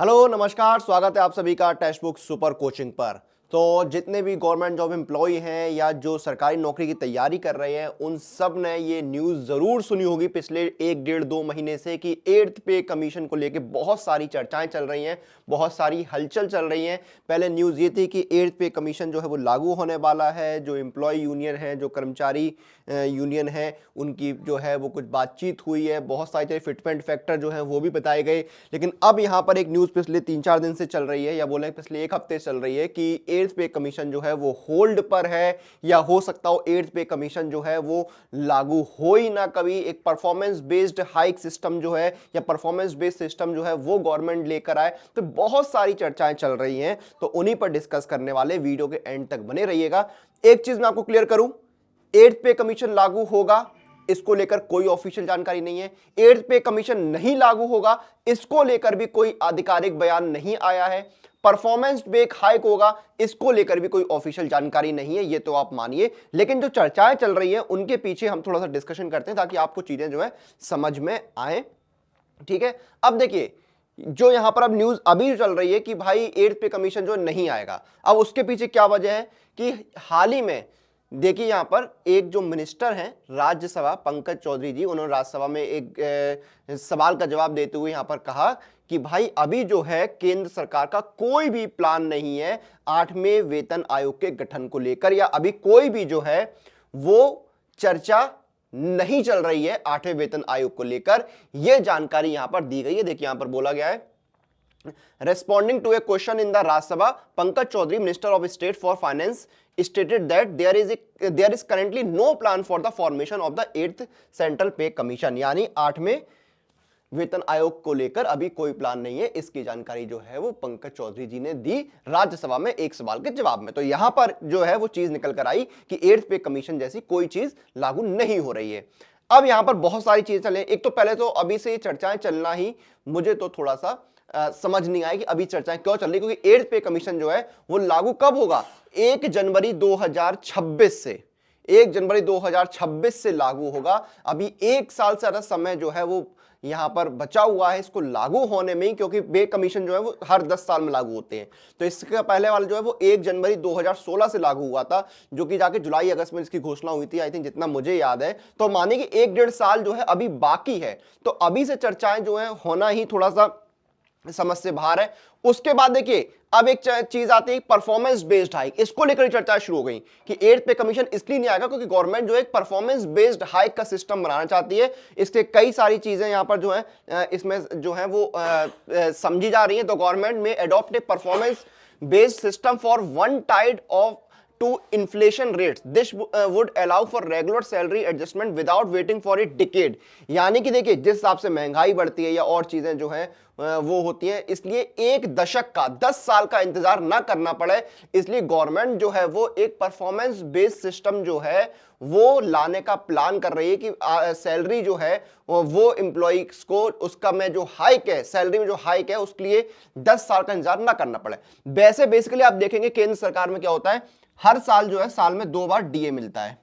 Hello नमस्कार, स्वागत है आप सभी का टेक्स्ट बुक सुपर कोचिंग पर। तो जितने भी गवर्नमेंट जॉब एम्प्लॉय हैं या जो सरकारी नौकरी की तैयारी कर रहे हैं, उन सब ने ये न्यूज़ ज़रूर सुनी होगी पिछले 1 डेढ़ 2 महीने से कि 8th पे कमीशन को लेके बहुत सारी चर्चाएं चल रही हैं, बहुत सारी हलचल चल रही हैं। पहले न्यूज़ ये थी कि 8th पे कमीशन जो है वो लागू होने वाला है। जो एम्प्लॉय यूनियन है, जो कर्मचारी यूनियन है, उनकी जो है वो कुछ बातचीत हुई है, बहुत सारे फिटमेंट फैक्टर जो है वो भी बताए गए। लेकिन अब यहाँ पर एक न्यूज़ पिछले 3-4 दिन से चल रही है, या बोले पिछले 1 हफ्ते चल रही है कि 8th पे कमीशन जो है वो होल्ड पर है, या हो सकता हो 8th पे कमीशन जो है वो लागू हो ही ना कभी। एक परफॉर्मेंस बेस्ड हाइक सिस्टम जो है या परफॉर्मेंस बेस्ड सिस्टम जो है वो गवर्नमेंट लेकर आए। तो बहुत सारी चर्चाएं चल रही हैं, तो उन्हीं पर डिस्कस करने वाले, वीडियो के एंड तक बने रहिएगा। एक चीज मैं आपको क्लियर करूं, 8th पे कमीशन लागू होगा इसको लेकर कोई ऑफिशियल जानकारी नहीं है। 8th पे कमीशन नहीं लागू होगा इसको लेकर भी कोई आधिकारिक बयान नहीं आया है। परफॉर्मेंस बेस्ड हाइक होगा इसको लेकर भी कोई ऑफिशियल जानकारी नहीं है, ये तो आप मानिए। लेकिन जो चर्चाएं चल रही हैं उनके पीछे हम थोड़ा सा डिस्कशन करते हैं ताकि आपको चीजें जो है समझ में आए। ठीक है, अब देखिए जो यहां पर अब न्यूज अभी जो चल रही है कि भाई 8th पे कमीशन जो नहीं आएगा, अब उसके पीछे क्या वजह है कि हाल ही में देखिए यहां पर एक जो मिनिस्टर हैं राज्यसभा, पंकज चौधरी जी, उन्होंने राज्यसभा में एक सवाल का जवाब देते हुए यहां पर कहा कि भाई अभी जो है केंद्र सरकार का कोई भी प्लान नहीं है 8वें वेतन आयोग के गठन को लेकर, या अभी कोई भी जो है वो चर्चा नहीं चल रही है 8वें वेतन आयोग को लेकर। यह जानकारी यहां पर दी गई है। देखिए यहां पर बोला गया है, responding to a question in the Rajya Sabha, Pankaj Chaudhary, Minister of State for Finance, stated that there is currently no plan for the formation of the 8th Central Pay Commission। यानी 8वें वेतन आयोग को लेकर अभी कोई plan नहीं है। इसकी जानकारी जो है वो पंकज चौधरी जी ने दी राज्यसभा में एक सवाल के जवाब में। तो यहां पर जो है वो चीज निकल कर आई कि 8th पे कमीशन जैसी कोई चीज लागू नहीं हो रही है। अब यहां पर बहुत सारी चीजें चले। एक तो पहले तो अभी से चर्चाएं चलना ही मुझे तो थोड़ा सा समझ नहीं आया कि अभी चर्चाएं क्यों चल रही, क्योंकि 8th पे कमीशन जो है वो लागू कब होगा, 1 जनवरी 2026 से। 1 जनवरी 2026 से लागू होगा। अभी 1 साल से ज्यादा समय जो है वो यहां पर बचा हुआ है इसको लागू होने में ही, क्योंकि पे कमीशन जो है वो हर 10 साल में लागू होते हैं। तो इसका पहले वाला जो है वो 1 जनवरी 2016 से लागू हुआ था, जो कि जाके जुलाई अगस्त में इसकी घोषणा हुई थी, आई थिंक, जितना मुझे याद है। तो मानिए कि 1 डेढ़ साल जो है अभी बाकी है। तो अभी से चर्चाएं जो है होना ही थोड़ा सा समझ से बाहर है। उसके बाद देखिए अब एक चीज आती है परफॉर्मेंस बेस्ड हाइक, इसको लेकर चर्चा शुरू हो गई कि 8th पे कमीशन इसलिए नहीं आएगा क्योंकि गवर्नमेंट जो है एक परफॉर्मेंस बेस्ड हाइक का सिस्टम बनाना चाहती है। इसके कई सारी चीजें यहां पर जो है इसमें जो है वो समझी जा रही है। तो government may adopt a performance based system for one tied of to inflation rates. This would allow for regular salary adjustment without waiting for a decade। यानी कि देखिए जिस हिसाब से महंगाई बढ़ती है या और चीजें जो है वो होती है, इसलिए 1 दशक का 10 साल का इंतजार ना करना पड़े, इसलिए गवर्नमेंट जो है वो एक परफॉर्मेंस बेस्ड सिस्टम जो है वो लाने का प्लान कर रही है कि सैलरी जो है वो एम्प्लॉइज को उसका में जो हाइक है, सैलरी में जो हाइक है उसके लिए 10 साल का इंतजार ना करना पड़े। वैसे बेसिकली आप देखेंगे केंद्र सरकार में क्या होता है, हर साल जो है साल में 2 बार डीए मिलता है।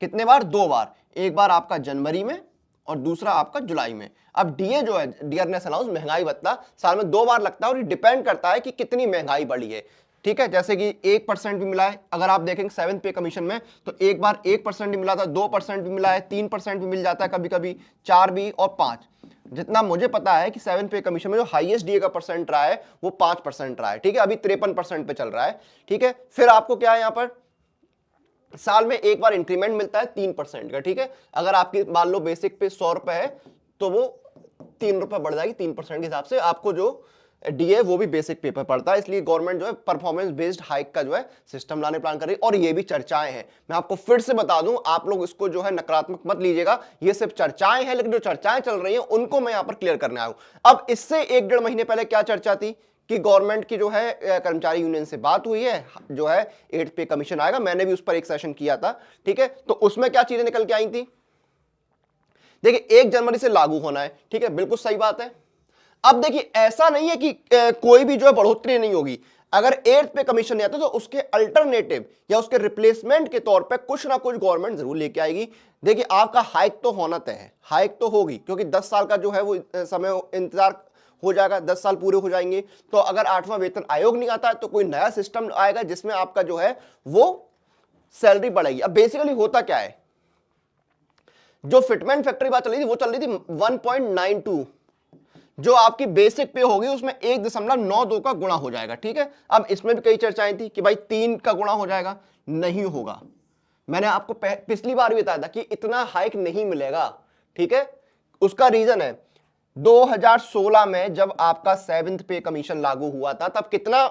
कितने बार? 2 बार। एक बार आपका जनवरी में और दूसरा आपका जुलाई में। अब डीए जो है, डियरनेस अलाउंस, महंगाई भत्ता, साल में 2 बार लगता है और ये डिपेंड करता है कि कितनी महंगाई बढ़ी है। ठीक है, जैसे कि 1% भी मिला है, अगर आप देखेंगे 7th पे कमीशन में, तो एक बार 1% भी मिला था, 2% भी मिला है, 3% भी मिल जाता है कभी कभी, 4 भी और 5। जितना मुझे पता है कि 7th पे कमीशन में जो हाईएस्ट डीए का परसेंट रहा है वो 5% रहा है। ठीक है, अभी 53% पे चल रहा है। ठीक है, फिर आपको क्या है यहां पर साल में एक बार इंक्रीमेंट मिलता है 3% का। ठीक है, अगर आपकी मान लो बेसिक पे 100 रुपए है तो वो 3 रुपए बढ़ जाएगी 3% के हिसाब से। आपको जो डीए वो भी बेसिक पे पर पड़ता है, इसलिए गवर्नमेंट जो है परफॉर्मेंस बेस्ड हाइक का जो है सिस्टम लाने प्लान कर रही है। और ये भी चर्चाएं हैं, मैं आपको फिर से बता दूं, आप लोग इसको जो है नकारात्मक मत लीजिएगा, ये सिर्फ चर्चाएं हैं, लेकिन जो चर्चाएं चल रही हैं उनको मैं यहां पर क्लियर करने आया हूं। अब इससे 1 डेढ़ महीने पहले क्या चर्चा थी कि गवर्नमेंट की जो है कर्मचारी यूनियन से बात हुई है, जो है 8th पे कमीशन आएगा। मैंने भी उस पर एक सेशन किया था। ठीक है, तो उसमें क्या चीजें निकल के आई थी, देखिए 1 जनवरी से लागू होना है। ठीक है, बिल्कुल सही बात है। अब देखिए ऐसा नहीं है कि कोई भी जो है बढ़ोतरी नहीं होगी। अगर 8th पे कमीशन नहीं आता तो उसके अल्टरनेटिव या उसके रिप्लेसमेंट के तौर पे कुछ ना कुछ गवर्नमेंट जरूर लेके आएगी। देखिए आपका हाइक तो होना तय है, हाइक तो होगी, क्योंकि 10 साल का जो है वो समय इंतजार हो जाएगा, 10 साल पूरे हो जाएंगे। तो अगर 8वां वेतन आयोग नहीं आता है तो कोई नया सिस्टम आएगा जिसमें आपका जो है वो सैलरी बढ़ेगी। अब बेसिकली होता क्या है, जो फिटमेंट फैक्टर की बात चल रही थी वो चल रही थी 1.92, जो आपकी बेसिक पे होगी उसमें 1.92 का गुणा हो जाएगा। ठीक है, अब इसमें भी कई चर्चाएं थी कि भाई 3 का गुणा हो जाएगा, नहीं होगा। मैंने आपको पिछली बार भी बताया था कि इतना हाइक नहीं मिलेगा। ठीक है, उसका रीजन है 2016 में जब आपका 7th पे कमीशन लागू हुआ था तब कितना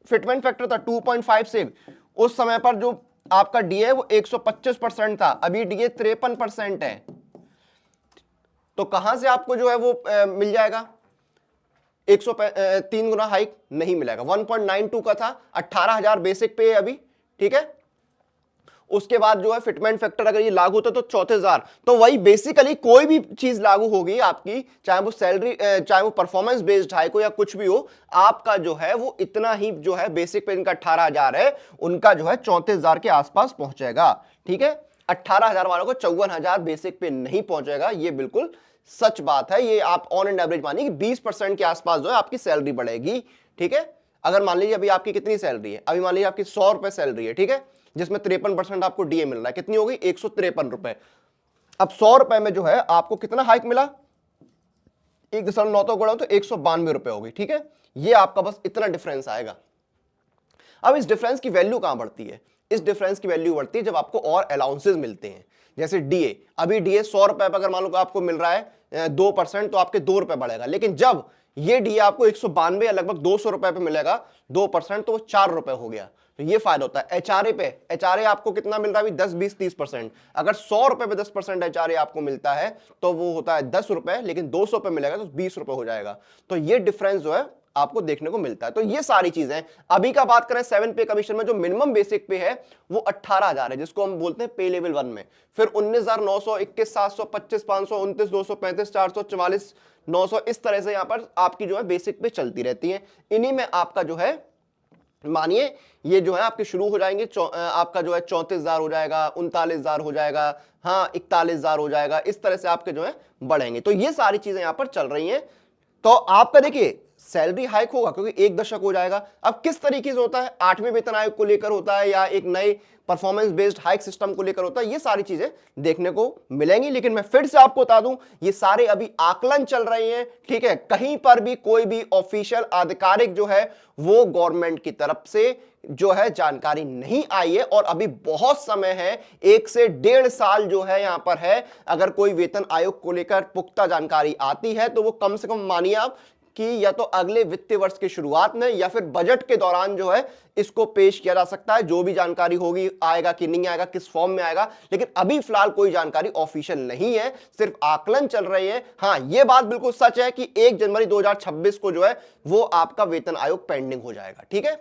फिटमेंट फैक्टर था, 2.56। उस समय पर जो आपका डीए वो 125% था, अभी डीए 53% है। तो कहां से आपको जो है वो मिल जाएगा 103 गुना हाइक? नहीं मिलेगा। 1.92 का था, 18,000 बेसिक पे है अभी। ठीक है, उसके बाद जो है फिटमेंट फैक्टर अगर ये लागू होता तो 34,000। तो वही बेसिकली कोई भी चीज लागू होगी आपकी, चाहे वो सैलरी चाहे वो परफॉर्मेंस बेस्ड हाइक हो या कुछ भी हो, आपका जो है वो इतना ही जो है बेसिक पे इनका 18,000 है, उनका जो है 34,000 के आसपास पहुंचेगा। ठीक है, 18,000 वालों को 54,000 बेसिक पे नहीं पहुंचेगा, ये बिल्कुल सच बात है। ये आप ऑन एंड एवरेज मानिए कि 20% के आसपास जो है आपकी सैलरी बढ़ेगी। ठीक है, अगर मान लीजिए अभी आपकी कितनी सैलरी है, अभी मान लीजिए आपकी 100 रुपए सैलरी है, ठीक है, जिसमें 53% आपको डीए मिल रहा है, कितनी होगी 153 रुपए। अब 100 रुपए में जो है आपको कितना हाइक मिला, 1.9 तो गुणा तो 192 रुपए होगी। ठीक है, ये आपका बस इतना डिफरेंस आएगा। अब इस डिफरेंस की वैल्यू कहां बढ़ती है? इस डिफरेंस की वैल्यू बढ़ती है जब आपको और अलाउंसेस मिलते हैं, जैसे डीए। अभी डीए 100 रुपए पर अगर मान लो आपको मिल रहा है 2%, तो आपके 2 रुपए बढ़ेगा। लेकिन जब ये डीए आपको 192 या लगभग 200 रुपए पे मिलेगा 2%, तो वो 4 रुपए हो गया। तो ये फायदा होता है। एचआरए पे, एचआरए आपको कितना मिल रहा है अभी 10, 20, 30%। अगर 100 रुपए पे 10% एचआरए आपको मिलता है तो वो होता है 10 रुपए, लेकिन 200 पे मिलेगा तो 20 रुपए हो जाएगा। तो ये डिफरेंस जो है आपको देखने को मिलता है। तो ये सारी चीजें, अभी का बात करें 7 पे कमीशन में जो मिनिमम बेसिक पे है वो 18,000 है, जिसको हम बोलते हैं पे लेवल 1 में। फिर 19,900, 21,700, 25,500, 29,200, 35,400, 44,900, इस तरह से यहां पर आपकी जो है बेसिक पे चलती रहती है। इन्हीं में आपका जो है मानिए ये जो है आपके शुरू हो जाएंगे, आपका जो है 34,000 हो जाएगा, 39,000 हो जाएगा, हाँ 41,000 हो जाएगा, इस तरह से आपके जो है बढ़ेंगे। तो ये सारी चीजें यहां पर चल रही हैं। तो आपका देखिए सैलरी हाइक होगा क्योंकि 1 दशक हो जाएगा। अब किस तरीके से होता है, 8वें वेतन आयोग को लेकर होता है या एक नए परफॉर्मेंस बेस्ड हाइक सिस्टम को लेकर होता है, ये सारी चीजें देखने को मिलेंगी। लेकिन मैं फिर से आपको बता दूं, ये सारे अभी आकलन चल रहे हैं। ठीक है, कहीं पर भी कोई भी ऑफिशियल आधिकारिक जो है वो गवर्नमेंट की तरफ से जो है जानकारी नहीं आई है, और अभी बहुत समय है, 1 से 1.5 साल जो है यहां पर है। अगर कोई वेतन आयोग को लेकर पुख्ता जानकारी आती है तो वो कम से कम मानिए आप कि या तो अगले वित्तीय वर्ष की शुरुआत में या फिर बजट के दौरान जो है इसको पेश किया जा सकता है। जो भी जानकारी होगी, आएगा कि नहीं आएगा, किस फॉर्म में आएगा, लेकिन अभी फिलहाल कोई जानकारी ऑफिशियल नहीं है, सिर्फ आकलन चल रहे हैं। हाँ, यह बात बिल्कुल सच है कि 1 जनवरी 2026 को जो है वो आपका वेतन आयोग पेंडिंग हो जाएगा। ठीक है,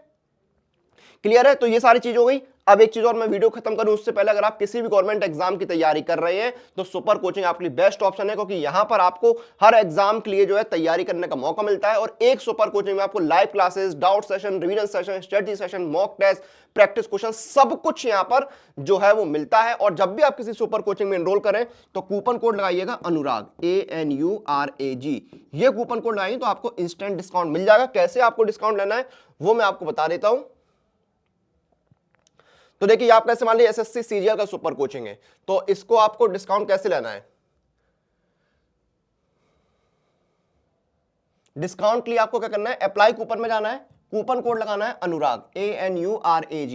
क्लियर है? तो ये सारी चीज हो गई। अब एक चीज और, मैं वीडियो खत्म करूं उससे पहले, अगर आप किसी भी गवर्नमेंट एग्जाम की तैयारी कर रहे हैं तो सुपर कोचिंग आपके लिए बेस्ट ऑप्शन है, क्योंकि यहां पर आपको हर एग्जाम के लिए जो है तैयारी करने का मौका मिलता है। और एक सुपर कोचिंग में आपको live classes, doubt session, revision session, strategy session, mock test, practice question, सब कुछ यहां पर जो है वो मिलता है। और जब भी आप किसी सुपर कोचिंग में एनरोल करें तो कूपन कोड लगाइएगा अनुराग, ANURAG। ये कूपन कोड लगाइए तो आपको इंस्टेंट डिस्काउंट मिल जाएगा। कैसे आपको डिस्काउंट लेना है वो मैं आपको बता देता हूं। तो देखिए आप कैसे, मान लीजिए एसएससी सीजीएल का सुपर कोचिंग है, तो इसको आपको डिस्काउंट कैसे लेना है? डिस्काउंट के लिए आपको क्या करना है, अप्लाई कूपन में जाना है, कूपन कोड लगाना है अनुराग, ANURAG।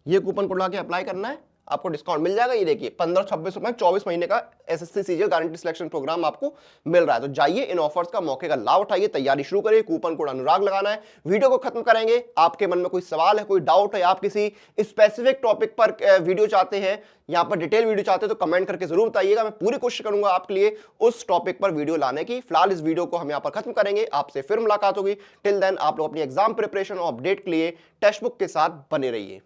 ये कूपन कोड लगा के अप्लाई करना है, आपको डिस्काउंट मिल जाएगा। ये देखिए 15-26 रुपए 24 महीने का SSC CGL guarantee selection programme आपको मिल रहा है। तो जाइए इन ऑफर्स का मौके का लाभ उठाइए, तैयारी शुरू करिए। कूपन कोड अनुराग लगाना है। वीडियो को खत्म करेंगे, आपके मन में कोई सवाल है, कोई डाउट है, आप किसी स्पेसिफिक टॉपिक पर वीडियो चाहते हैं, यहाँ पर डिटेल वीडियो चाहते हैं, तो कमेंट करके जरूर बताइएगा। मैं पूरी कोशिश करूंगा आपके लिए उस टॉपिक पर वीडियो लाने की। फिलहाल इस वीडियो को हम यहाँ पर खत्म करेंगे, आपसे फिर मुलाकात होगी। टिल देन आप लोग अपनी एग्जाम प्रिपरेशन और अपडेट के लिए टेक्स्ट बुक के साथ बने रहिए।